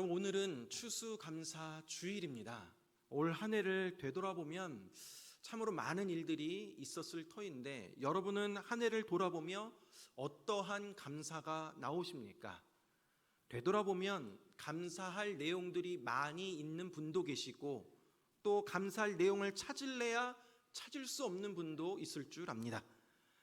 여러분, 오늘은 추수감사 주일입니다. 올 한 해를 되돌아보면 참으로 많은 일들이 있었을 터인데, 여러분은 한 해를 돌아보며 어떠한 감사가 나오십니까? 되돌아보면 감사할 내용들이 많이 있는 분도 계시고, 또 감사할 내용을 찾을래야 찾을 수 없는 분도 있을 줄 압니다.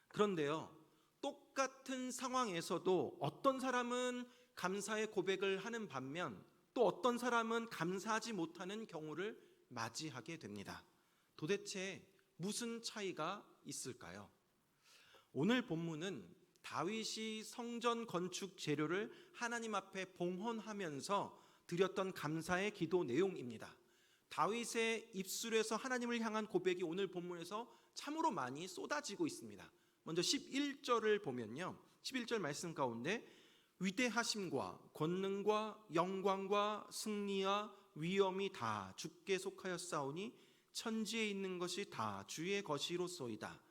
그런데요, 똑같은 상황에서도 어떤 사람은 감사의 고백을 하는 반면 또 어떤 사람은 감사하지 못하는 경우를 맞이하게 됩니다. 도대체 무슨 차이가 있을까요? 오늘 본문은 다윗이 성전 건축 재료를 하나님 앞에 봉헌하면서 드렸던 감사의 기도 내용입니다. 다윗의 입술에서 하나님을 향한 고백이 오늘 본문에서 참으로 많이 쏟아지고 있습니다. 먼저 11절을 보면요, 11절 말씀 가운데 위대하심과 권능과 영광과 승리와 위엄이 다 주께 속하였사오니 천지에 있는 것이 다 주의 것이로소이다.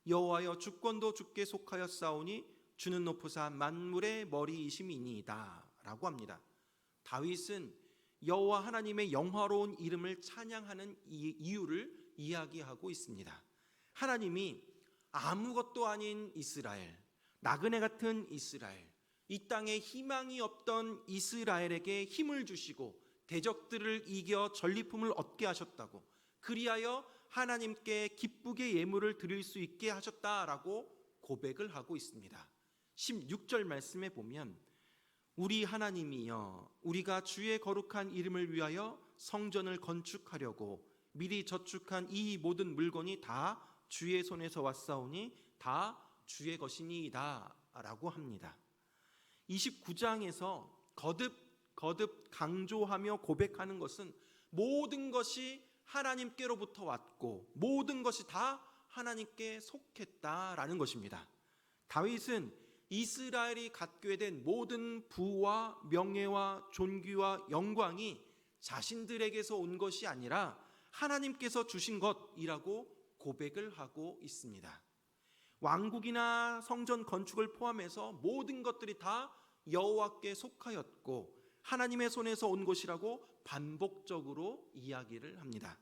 여호와여, 주권도 주께 속하였사오니 주는 높으사 만물의 머리이심이니이다 라고 합니다. 다윗은 여호와 하나님의 영화로운 이름을 찬양하는 이유를 이야기하고 있습니다. 하나님이 아무것도 아닌 이스라엘, 나그네 같은 이스라엘, 이 땅에 희망이 없던 이스라엘에게 힘을 주시고 대적들을 이겨 전리품을 얻게 하셨다고, 그리하여 하나님께 기쁘게 예물을 드릴 수 있게 하셨다라고 고백을 하고 있습니다. 16절 말씀에 보면 우리 하나님이여, 우리가 주의 거룩한 이름을 위하여 성전을 건축하려고 미리 저축한 이 모든 물건이 다 주의 손에서 왔사오니 다 주의 것이니이다 라고 합니다. 29장에서 거듭 강조하며 고백하는 것은 모든 것이 하나님께로부터 왔고 모든 것이 다 하나님께 속했다라는 것입니다. 다윗은 이스라엘이 갖게 된 모든 부와 명예와 존귀와 영광이 자신들에게서 온 것이 아니라 하나님께서 주신 것이라고 고백을 하고 있습니다. 왕국이나 성전 건축을 포함해서 모든 것들이 다 여호와께 속하였고 하나님의 손에서 온 것이라고 반복적으로 이야기를 합니다.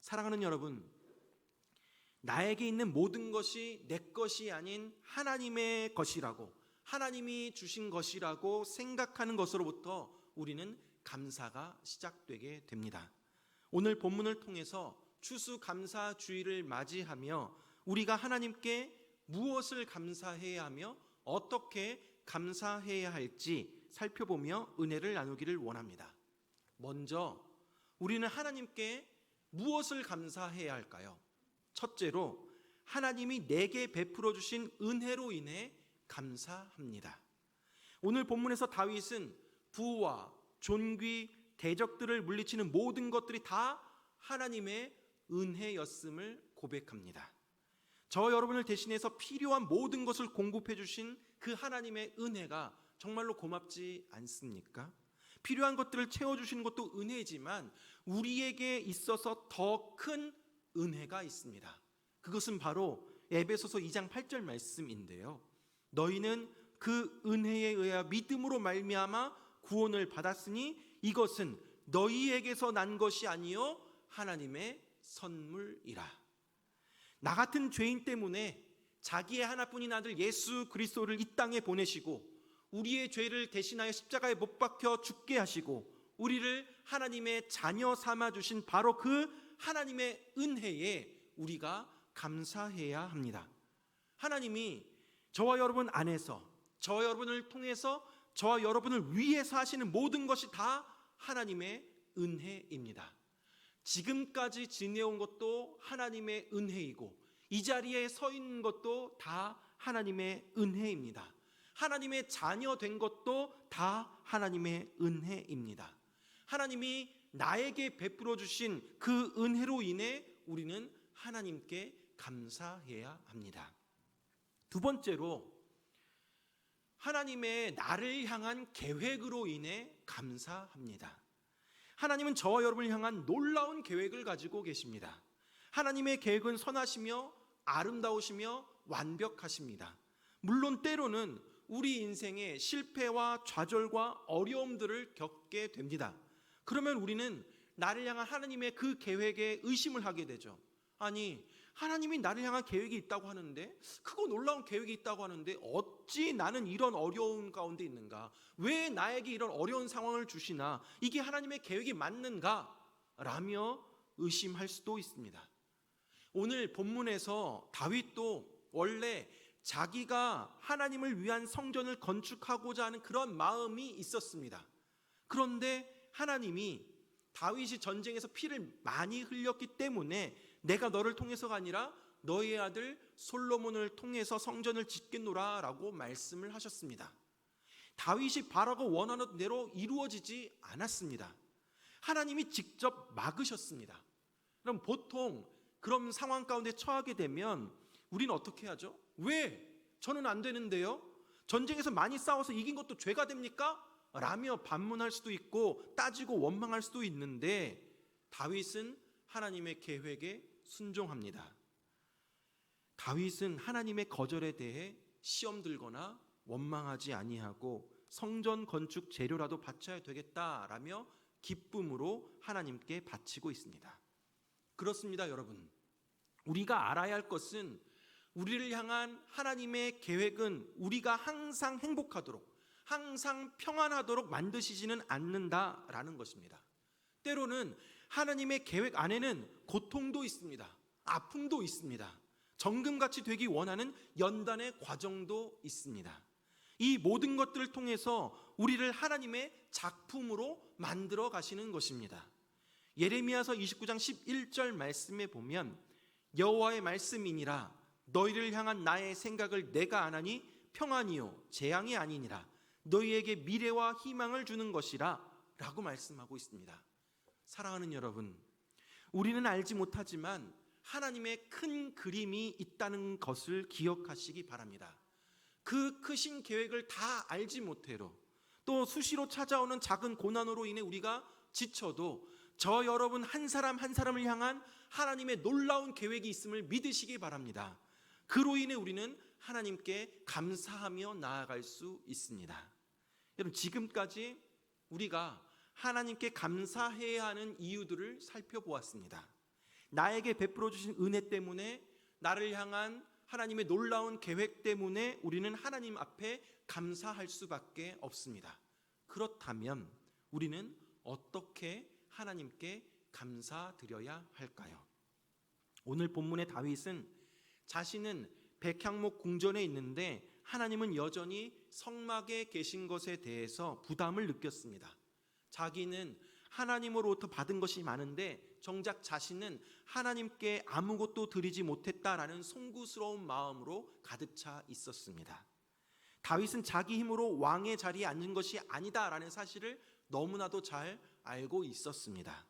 사랑하는 여러분, 나에게 있는 모든 것이 내 것이 아닌 하나님의 것이라고, 하나님이 주신 것이라고 생각하는 것으로부터 우리는 감사가 시작되게 됩니다. 오늘 본문을 통해서 추수감사주의를 맞이하며 우리가 하나님께 무엇을 감사해야 하며 어떻게 감사해야 할지 살펴보며 은혜를 나누기를 원합니다. 먼저 우리는 하나님께 무엇을 감사해야 할까요? 첫째로 하나님이 내게 베풀어 주신 은혜로 인해 감사합니다. 오늘 본문에서 다윗은 부와 존귀, 대적들을 물리치는 모든 것들이 다 하나님의 은혜였음을 고백합니다. 저 여러분을 대신해서 필요한 모든 것을 공급해 주신 그 하나님의 은혜가 정말로 고맙지 않습니까? 필요한 것들을 채워주시는 것도 은혜지만 우리에게 있어서 더 큰 은혜가 있습니다. 그것은 바로 에베소서 2장 8절 말씀인데요, 너희는 그 은혜에 의하여 믿음으로 말미암아 구원을 받았으니 이것은 너희에게서 난 것이 아니요 하나님의 선물이라. 나 같은 죄인 때문에 자기의 하나뿐인 아들 예수 그리스도를 이 땅에 보내시고 우리의 죄를 대신하여 십자가에 못 박혀 죽게 하시고 우리를 하나님의 자녀 삼아 주신 바로 그 하나님의 은혜에 우리가 감사해야 합니다. 하나님이 저와 여러분 안에서, 저와 여러분을 통해서, 저와 여러분을 위해서 하시는 모든 것이 다 하나님의 은혜입니다. 지금까지 지내온 것도 하나님의 은혜이고 이 자리에 서 있는 것도 다 하나님의 은혜입니다. 하나님의 자녀 된 것도 다 하나님의 은혜입니다. 하나님이 나에게 베풀어 주신 그 은혜로 인해 우리는 하나님께 감사해야 합니다. 두 번째로 하나님의 나를 향한 계획으로 인해 감사합니다. 하나님은 저와 여러분을 향한 놀라운 계획을 가지고 계십니다. 하나님의 계획은 선하시며 아름다우시며 완벽하십니다. 물론 때로는 우리 인생에 실패와 좌절과 어려움들을 겪게 됩니다. 그러면 우리는 나를 향한 하나님의 그 계획에 의심을 하게 되죠. 아니, 하나님이 나를 향한 계획이 있다고 하는데, 크고 놀라운 계획이 있다고 하는데 어찌 나는 이런 어려운 가운데 있는가? 왜 나에게 이런 어려운 상황을 주시나? 이게 하나님의 계획이 맞는가? 라며 의심할 수도 있습니다. 오늘 본문에서 다윗도 원래 자기가 하나님을 위한 성전을 건축하고자 하는 그런 마음이 있었습니다. 그런데 하나님이 다윗이 전쟁에서 피를 많이 흘렸기 때문에 내가 너를 통해서가 아니라 너의 아들 솔로몬을 통해서 성전을 짓겠노라 라고 말씀을 하셨습니다. 다윗이 바라고 원하는 대로 이루어지지 않았습니다. 하나님이 직접 막으셨습니다. 그럼 보통 그런 상황 가운데 처하게 되면 우리는 어떻게 하죠? 왜? 저는 안 되는데요? 전쟁에서 많이 싸워서 이긴 것도 죄가 됩니까? 라며 반문할 수도 있고 따지고 원망할 수도 있는데, 다윗은 하나님의 계획에 순종합니다. 다윗은 하나님의 거절에 대해 시험 들거나 원망하지 아니하고 성전 건축 재료라도 바쳐야 되겠다라며 기쁨으로 하나님께 바치고 있습니다. 그렇습니다, 여러분. 우리가 알아야 할 것은 우리를 향한 하나님의 계획은 우리가 항상 행복하도록, 항상 평안하도록 만드시지는 않는다라는 것입니다. 때로는 하나님의 계획 안에는 고통도 있습니다. 아픔도 있습니다. 정금같이 되기 원하는 연단의 과정도 있습니다. 이 모든 것들을 통해서 우리를 하나님의 작품으로 만들어 가시는 것입니다. 예레미야서 29장 11절 말씀에 보면 여호와의 말씀이니라 너희를 향한 나의 생각을 내가 아나니 평안이요 재앙이 아니니라 너희에게 미래와 희망을 주는 것이라 라고 말씀하고 있습니다. 사랑하는 여러분, 우리는 알지 못하지만 하나님의 큰 그림이 있다는 것을 기억하시기 바랍니다. 그 크신 계획을 다 알지 못해도, 또 수시로 찾아오는 작은 고난으로 인해 우리가 지쳐도 저 여러분 한 사람 한 사람을 향한 하나님의 놀라운 계획이 있음을 믿으시기 바랍니다. 그로 인해 우리는 하나님께 감사하며 나아갈 수 있습니다. 여러분, 지금까지 우리가 하나님께 감사해야 하는 이유들을 살펴보았습니다. 나에게 베풀어 주신 은혜 때문에, 나를 향한 하나님의 놀라운 계획 때문에 우리는 하나님 앞에 감사할 수밖에 없습니다. 그렇다면 우리는 어떻게 하나님께 감사드려야 할까요? 오늘 본문의 다윗은 자신은 백향목 궁전에 있는데 하나님은 여전히 성막에 계신 것에 대해서 부담을 느꼈습니다. 자기는 하나님으로부터 받은 것이 많은데 정작 자신은 하나님께 아무것도 드리지 못했다라는 송구스러운 마음으로 가득 차 있었습니다. 다윗은 자기 힘으로 왕의 자리에 앉은 것이 아니다라는 사실을 너무나도 잘 알고 있었습니다.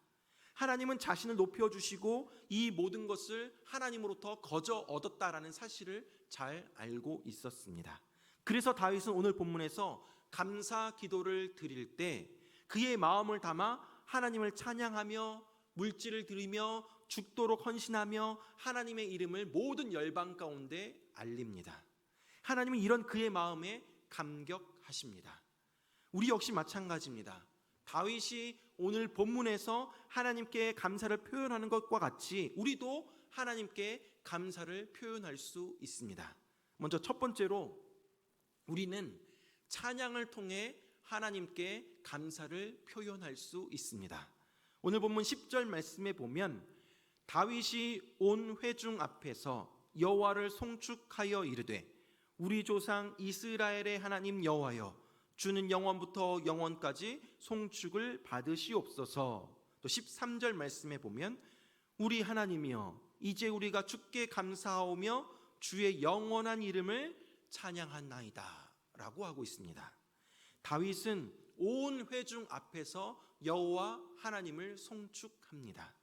하나님은 자신을 높여주시고 이 모든 것을 하나님으로부터 거저 얻었다라는 사실을 잘 알고 있었습니다. 그래서 다윗은 오늘 본문에서 감사 기도를 드릴 때 그의 마음을 담아 하나님을 찬양하며 물질을 드리며 죽도록 헌신하며 하나님의 이름을 모든 열방 가운데 알립니다. 하나님은 이런 그의 마음에 감격하십니다. 우리 역시 마찬가지입니다. 다윗이 오늘 본문에서 하나님께 감사를 표현하는 것과 같이 우리도 하나님께 감사를 표현할 수 있습니다. 먼저 첫 번째로 우리는 찬양을 통해 하나님께 감사를 표현할 수 있습니다. 오늘 본문 10절 말씀에 보면 다윗이 온 회중 앞에서 여호와를 송축하여 이르되 우리 조상 이스라엘의 하나님 여호와여 주는 영원부터 영원까지 송축을 받으시옵소서. 또 13절 말씀에 보면 우리 하나님이여 이제 우리가 주께 감사하오며 주의 영원한 이름을 찬양하나이다 라고 하고 있습니다. 다윗은 온 회중 앞에서 여호와 하나님을 송축합니다.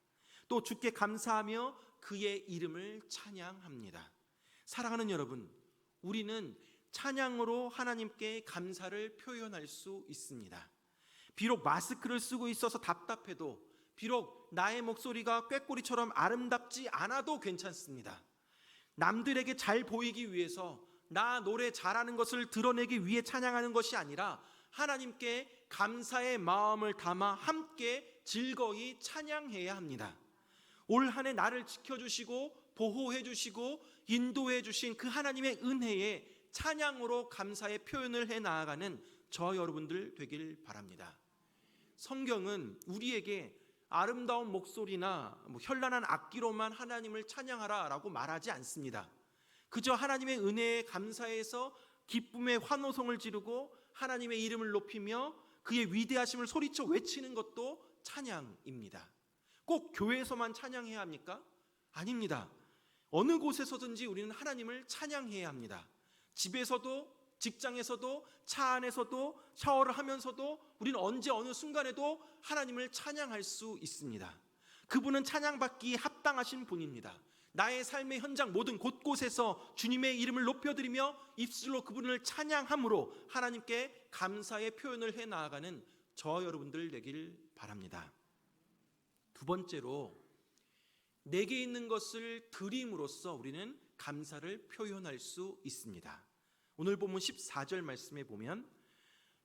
또 주께 감사하며 그의 이름을 찬양합니다. 사랑하는 여러분, 우리는 찬양으로 하나님께 감사를 표현할 수 있습니다. 비록 마스크를 쓰고 있어서 답답해도, 비록 나의 목소리가 꾀꼬리처럼 아름답지 않아도 괜찮습니다. 남들에게 잘 보이기 위해서 나 노래 잘하는 것을 드러내기 위해 찬양하는 것이 아니라 하나님께 감사의 마음을 담아 함께 즐거이 찬양해야 합니다. 올 한 해 나를 지켜주시고 보호해 주시고 인도해 주신 그 하나님의 은혜에 찬양으로 감사의 표현을 해 나아가는 저 여러분들 되길 바랍니다. 성경은 우리에게 아름다운 목소리나 현란한 악기로만 하나님을 찬양하라 라고 말하지 않습니다. 그저 하나님의 은혜에 감사해서 기쁨의 환호성을 지르고 하나님의 이름을 높이며 그의 위대하심을 소리쳐 외치는 것도 찬양입니다. 꼭 교회에서만 찬양해야 합니까? 아닙니다. 어느 곳에서든지 우리는 하나님을 찬양해야 합니다. 집에서도, 직장에서도, 차 안에서도, 샤워를 하면서도 우리는 언제 어느 순간에도 하나님을 찬양할 수 있습니다. 그분은 찬양받기 합당하신 분입니다. 나의 삶의 현장 모든 곳곳에서 주님의 이름을 높여드리며 입술로 그분을 찬양함으로 하나님께 감사의 표현을 해 나아가는 저 여러분들 되길 바랍니다. 두 번째로, 내게 있는 것을 드림으로써 우리는 감사를 표현할 수 있습니다. 오늘 본문 14절 말씀에 보면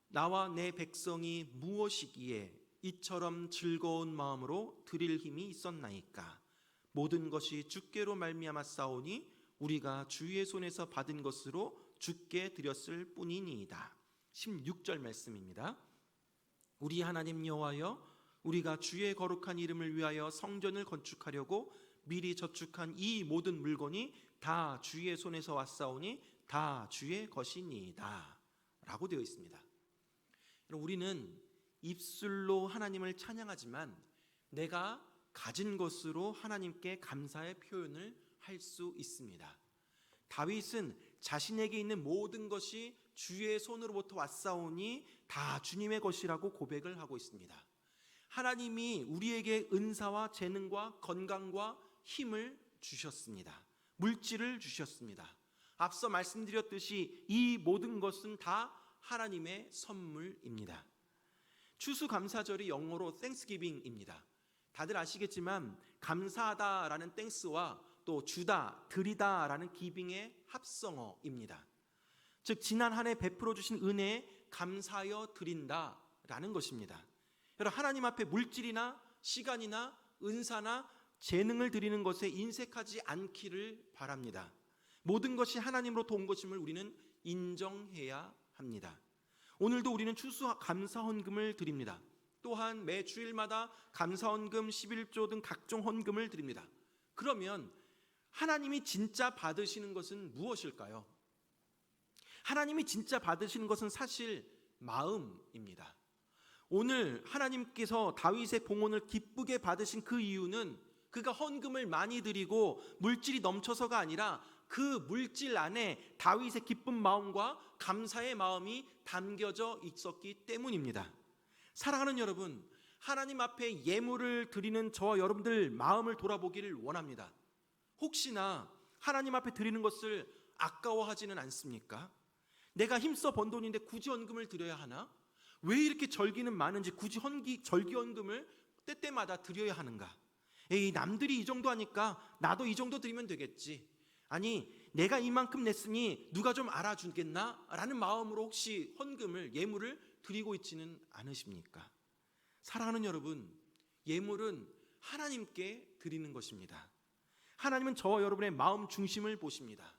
나와 내 백성이 무엇이기에 이처럼 즐거운 마음으로 드릴 힘이 있었나이까. 모든 것이 주께로 말미암아 싸우니 우리가 주의 손에서 받은 것으로 주께 드렸을 뿐이니이다. 16절 말씀입니다. 우리 하나님 여호와여, 우리가 주의 거룩한 이름을 위하여 성전을 건축하려고 미리 저축한 이 모든 물건이 다 주의 손에서 왔사오니 다 주의 것이니이다 라고 되어 있습니다. 우리는 입술로 하나님을 찬양하지만 내가 가진 것으로 하나님께 감사의 표현을 할 수 있습니다. 다윗은 자신에게 있는 모든 것이 주의 손으로부터 왔사오니 다 주님의 것이라고 고백을 하고 있습니다. 하나님이 우리에게 은사와 재능과 건강과 힘을 주셨습니다. 물질을 주셨습니다. 앞서 말씀드렸듯이 이 모든 것은 다 하나님의 선물입니다. 추수감사절이 영어로 Thanksgiving입니다. 다들 아시겠지만 감사하다라는 땡스와 또 주다, 드리다라는 기빙의 합성어입니다. 즉 지난 한 해 베풀어 주신 은혜에 감사하여 드린다라는 것입니다. 여러분, 하나님 앞에 물질이나 시간이나 은사나 재능을 드리는 것에 인색하지 않기를 바랍니다. 모든 것이 하나님으로부터 온 것임을 우리는 인정해야 합니다. 오늘도 우리는 추수감사헌금을 드립니다. 또한 매 주일마다 감사헌금, 11조 등 각종 헌금을 드립니다. 그러면 하나님이 진짜 받으시는 것은 무엇일까요? 하나님이 진짜 받으시는 것은 사실 마음입니다. 오늘 하나님께서 다윗의 봉헌을 기쁘게 받으신 그 이유는 그가 헌금을 많이 드리고 물질이 넘쳐서가 아니라 그 물질 안에 다윗의 기쁜 마음과 감사의 마음이 담겨져 있었기 때문입니다. 사랑하는 여러분, 하나님 앞에 예물을 드리는 저와 여러분들 마음을 돌아보기를 원합니다. 혹시나 하나님 앞에 드리는 것을 아까워하지는 않습니까? 내가 힘써 번 돈인데 굳이 헌금을 드려야 하나? 왜 이렇게 절기는 많은지 굳이 절기 헌금을 때때마다 드려야 하는가? 에이, 남들이 이 정도 하니까 나도 이 정도 드리면 되겠지. 아니, 내가 이만큼 냈으니 누가 좀 알아주겠나? 라는 마음으로 혹시 헌금을, 예물을 드리고 있지는 않으십니까? 사랑하는 여러분, 예물은 하나님께 드리는 것입니다. 하나님은 저와 여러분의 마음 중심을 보십니다.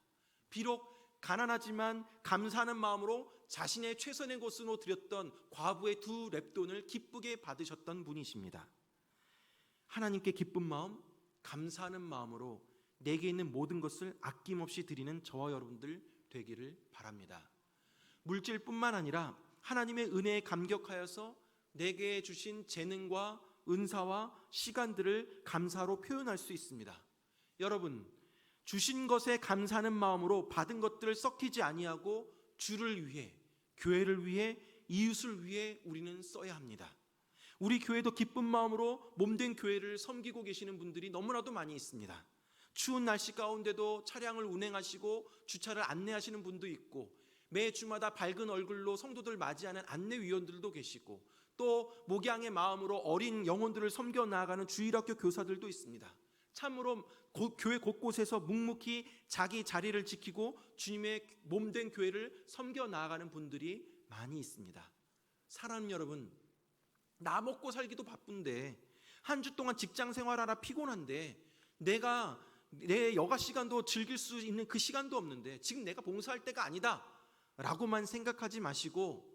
비록 가난하지만 감사하는 마음으로 자신의 최선의 것으로 드렸던 과부의 2 렙돈을 기쁘게 받으셨던 분이십니다. 하나님께 기쁜 마음, 감사하는 마음으로 내게 있는 모든 것을 아낌없이 드리는 저와 여러분들 되기를 바랍니다. 물질뿐만 아니라 하나님의 은혜에 감격하여서 내게 주신 재능과 은사와 시간들을 감사로 표현할 수 있습니다. 여러분, 주신 것에 감사하는 마음으로 받은 것들을 썩히지 아니하고 주를 위해, 교회를 위해, 이웃을 위해 우리는 써야 합니다. 우리 교회도 기쁜 마음으로 몸된 교회를 섬기고 계시는 분들이 너무나도 많이 있습니다. 추운 날씨 가운데도 차량을 운행하시고 주차를 안내하시는 분도 있고, 매 주마다 밝은 얼굴로 성도들 맞이하는 안내위원들도 계시고, 또 목양의 마음으로 어린 영혼들을 섬겨 나아가는 주일학교 교사들도 있습니다. 참으로 교회 곳곳에서 묵묵히 자기 자리를 지키고 주님의 몸된 교회를 섬겨 나아가는 분들이 많이 있습니다. 사랑하는 여러분, 나 먹고 살기도 바쁜데, 한 주 동안 직장 생활하라 피곤한데, 내가 내 여가 시간도 즐길 수 있는 그 시간도 없는데 지금 내가 봉사할 때가 아니다 라고만 생각하지 마시고,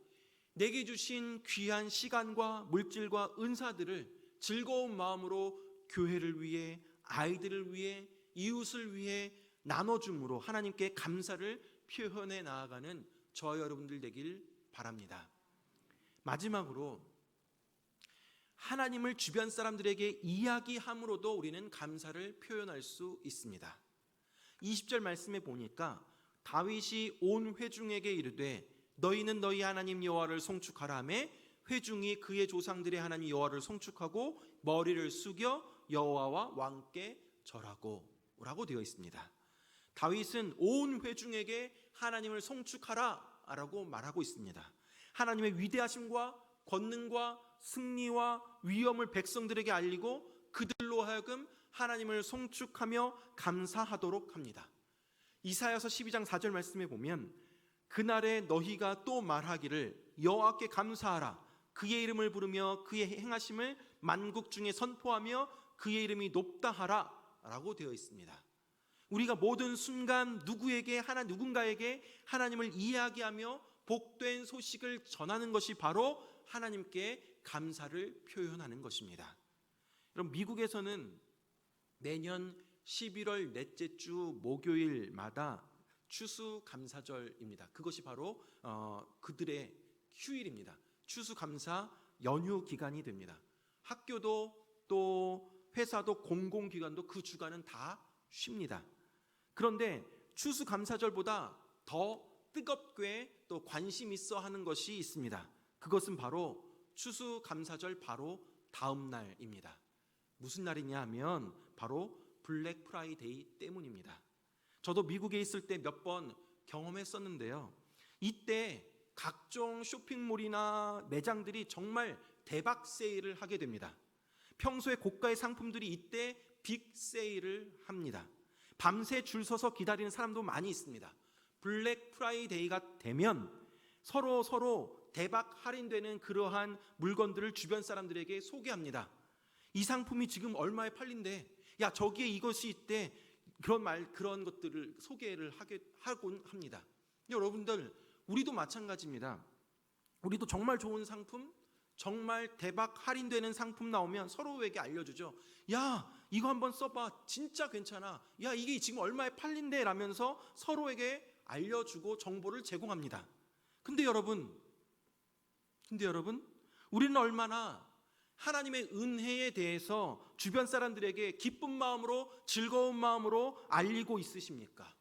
내게 주신 귀한 시간과 물질과 은사들을 즐거운 마음으로 교회를 위해, 아이들을 위해, 이웃을 위해 나눠줌으로 하나님께 감사를 표현해 나아가는 저와 여러분들 되길 바랍니다. 마지막으로, 하나님을 주변 사람들에게 이야기함으로도 우리는 감사를 표현할 수 있습니다. 20절 말씀에 보니까 다윗이 온 회중에게 이르되 너희는 너희 하나님 여호와를 송축하라 하매 회중이 그의 조상들의 하나님 여호와를 송축하고 머리를 숙여 여호와와 왕께 절하고 라고 되어 있습니다. 다윗은 온 회중에게 하나님을 송축하라 라고 말하고 있습니다. 하나님의 위대하심과 권능과 승리와 위엄을 백성들에게 알리고 그들로 하여금 하나님을 송축하며 감사하도록 합니다. 이사야서 12장 4절 말씀에 보면 그날에 너희가 또 말하기를 여호와께 감사하라, 그의 이름을 부르며 그의 행하심을 만국 중에 선포하며 그의 이름이 높다 하라 라고 되어 있습니다. 우리가 모든 순간 누군가에게 하나님을 이야기하며 복된 소식을 전하는 것이 바로 하나님께 감사를 표현하는 것입니다. 여러분, 미국에서는 매년 11월 넷째 주 목요일마다 추수감사절입니다. 그것이 바로 그들의 휴일입니다. 추수감사 연휴 기간이 됩니다. 학교도 또 회사도 공공기관도 그 주간은 다 쉽니다. 그런데 추수감사절보다 더 뜨겁게 또 관심 있어 하는 것이 있습니다. 그것은 바로 추수감사절 바로 다음 날입니다. 무슨 날이냐 하면 바로 블랙 프라이데이 때문입니다. 저도 미국에 있을 때 몇 번 경험했었는데요. 이때 각종 쇼핑몰이나 매장들이 정말 대박 세일을 하게 됩니다. 평소에 고가의 상품들이 이때 빅 세일을 합니다. 밤새 줄 서서 기다리는 사람도 많이 있습니다. 블랙 프라이데이가 되면 서로 대박 할인되는 그러한 물건들을 주변 사람들에게 소개합니다. 이 상품이 지금 얼마에 팔린대, 야 저기에 이것이 있대, 그런 것들을 소개를 하곤 합니다. 여러분들, 우리도 마찬가지입니다. 우리도 정말 좋은 상품, 정말 대박 할인되는 상품 나오면 서로에게 알려주죠. 야 이거 한번 써봐, 진짜 괜찮아, 야 이게 지금 얼마에 팔린대 라면서 서로에게 알려주고 정보를 제공합니다. 근데 여러분, 우리는 얼마나 하나님의 은혜에 대해서 주변 사람들에게 기쁜 마음으로, 즐거운 마음으로 알리고 있으십니까?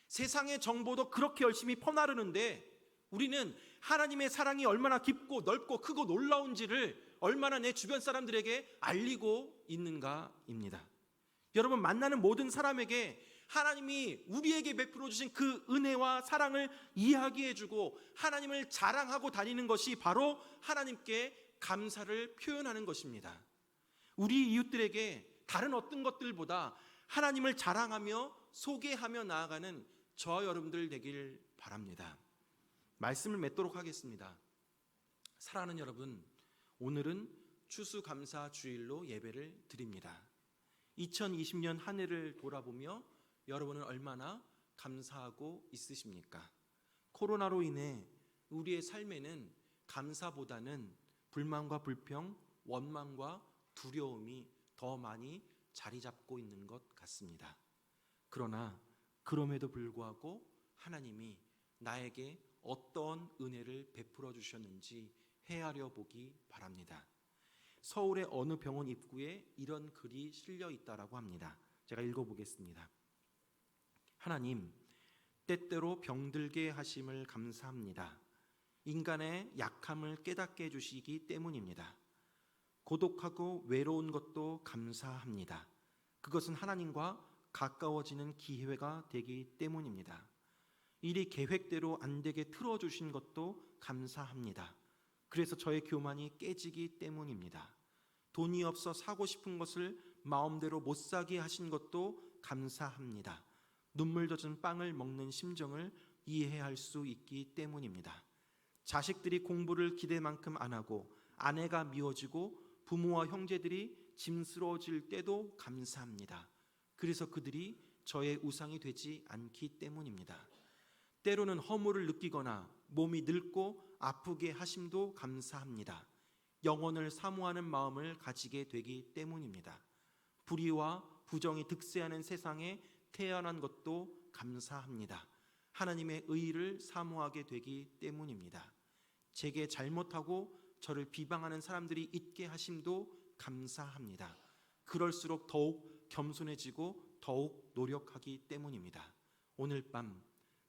세상의 정보도 그렇게 열심히 퍼나르는데 우리는 하나님의 사랑이 얼마나 깊고 넓고 크고 놀라운지를 얼마나 내 주변 사람들에게 알리고 있는가입니다. 여러분, 만나는 모든 사람에게 하나님이 우리에게 베풀어 주신 그 은혜와 사랑을 이야기해주고 하나님을 자랑하고 다니는 것이 바로 하나님께 감사를 표현하는 것입니다. 우리 이웃들에게 다른 어떤 것들보다 하나님을 자랑하며 소개하며 나아가는 저와 여러분들 되길 바랍니다. 말씀을 맺도록 하겠습니다. 사랑하는 여러분, 오늘은 추수감사 주일로 예배를 드립니다. 2020년 한 해를 돌아보며 여러분은 얼마나 감사하고 있으십니까? 코로나로 인해 우리의 삶에는 감사보다는 불만과 불평, 원망과 두려움이 더 많이 자리 잡고 있는 것 같습니다. 그러나 그럼에도 불구하고 하나님이 나에게 어떤 은혜를 베풀어 주셨는지 헤아려 보기 바랍니다. 서울의 어느 병원 입구에 이런 글이 실려 있다라고 합니다. 제가 읽어보겠습니다. 하나님, 때때로 병들게 하심을 감사합니다. 인간의 약함을 깨닫게 해주시기 때문입니다. 고독하고 외로운 것도 감사합니다. 그것은 하나님과 가까워지는 기회가 되기 때문입니다. 일이 계획대로 안 되게 틀어주신 것도 감사합니다. 그래서 저의 교만이 깨지기 때문입니다. 돈이 없어 사고 싶은 것을 마음대로 못 사게 하신 것도 감사합니다. 눈물 젖은 빵을 먹는 심정을 이해할 수 있기 때문입니다. 자식들이 공부를 기대만큼 안 하고 아내가 미워지고 부모와 형제들이 짐스러워질 때도 감사합니다. 그래서 그들이 저의 우상이 되지 않기 때문입니다. 때로는 허물을 느끼거나 몸이 늙고 아프게 하심도 감사합니다. 영혼을 사모하는 마음을 가지게 되기 때문입니다. 불의와 부정이 득세하는 세상에 태어난 것도 감사합니다. 하나님의 의를 사모하게 되기 때문입니다. 제게 잘못하고 저를 비방하는 사람들이 있게 하심도 감사합니다. 그럴수록 더욱 겸손해지고 더욱 노력하기 때문입니다. 오늘 밤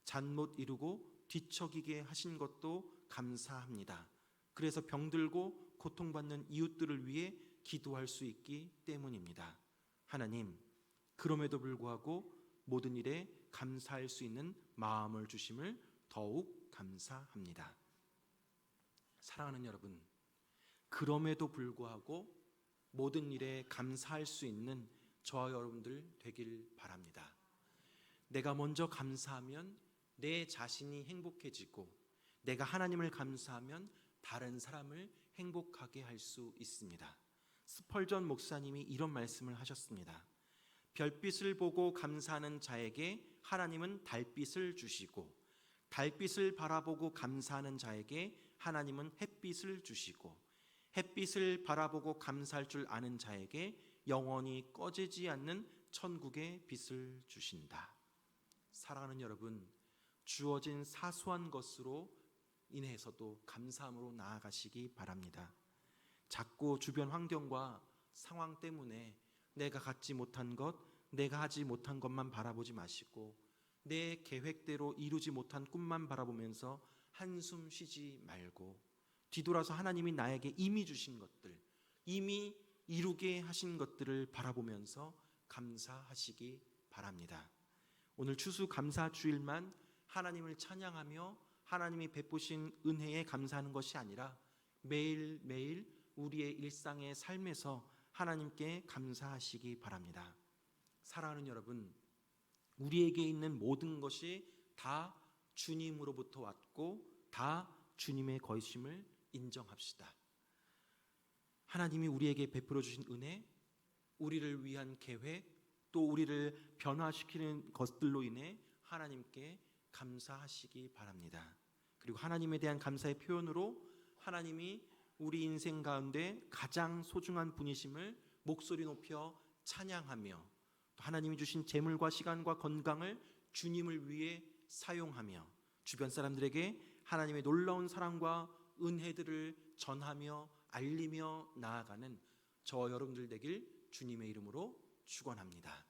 잠 못 이루고 뒤척이게 하신 것도 감사합니다. 그래서 병들고 고통받는 이웃들을 위해 기도할 수 있기 때문입니다. 하나님, 그럼에도 불구하고 모든 일에 감사할 수 있는 마음을 주심을 더욱 감사합니다. 사랑하는 여러분, 그럼에도 불구하고 모든 일에 감사할 수 있는 저와 여러분들 되길 바랍니다. 내가 먼저 감사하면 내 자신이 행복해지고, 내가 하나님을 감사하면 다른 사람을 행복하게 할 수 있습니다. 스펄전 목사님이 이런 말씀을 하셨습니다. 별빛을 보고 감사하는 자에게 하나님은 달빛을 주시고, 달빛을 바라보고 감사하는 자에게 하나님은 햇빛을 주시고, 햇빛을 바라보고 감사할 줄 아는 자에게 영원히 꺼지지 않는 천국의 빛을 주신다. 사랑하는 여러분, 주어진 사소한 것으로 인해서도 감사함으로 나아가시기 바랍니다. 자꾸 주변 환경과 상황 때문에 내가 갖지 못한 것, 내가 하지 못한 것만 바라보지 마시고, 내 계획대로 이루지 못한 꿈만 바라보면서 한숨 쉬지 말고 뒤돌아서 하나님이 나에게 이미 주신 것들, 이미 이루게 하신 것들을 바라보면서 감사하시기 바랍니다. 오늘 추수감사 주일만 하나님을 찬양하며 하나님이 베푸신 은혜에 감사하는 것이 아니라 매일매일 우리의 일상의 삶에서 하나님께 감사하시기 바랍니다. 사랑하는 여러분, 우리에게 있는 모든 것이 다 주님으로부터 왔고 다 주님의 것임을 인정합시다. 하나님이 우리에게 베풀어 주신 은혜, 우리를 위한 계획, 또 우리를 변화시키는 것들로 인해 하나님께 감사하시기 바랍니다. 그리고 하나님에 대한 감사의 표현으로 하나님이 우리 인생 가운데 가장 소중한 분이심을 목소리 높여 찬양하며, 또 하나님이 주신 재물과 시간과 건강을 주님을 위해 사용하며 주변 사람들에게 하나님의 놀라운 사랑과 은혜들을 전하며 알리며 나아가는 저와 여러분들 되길 주님의 이름으로 축원합니다.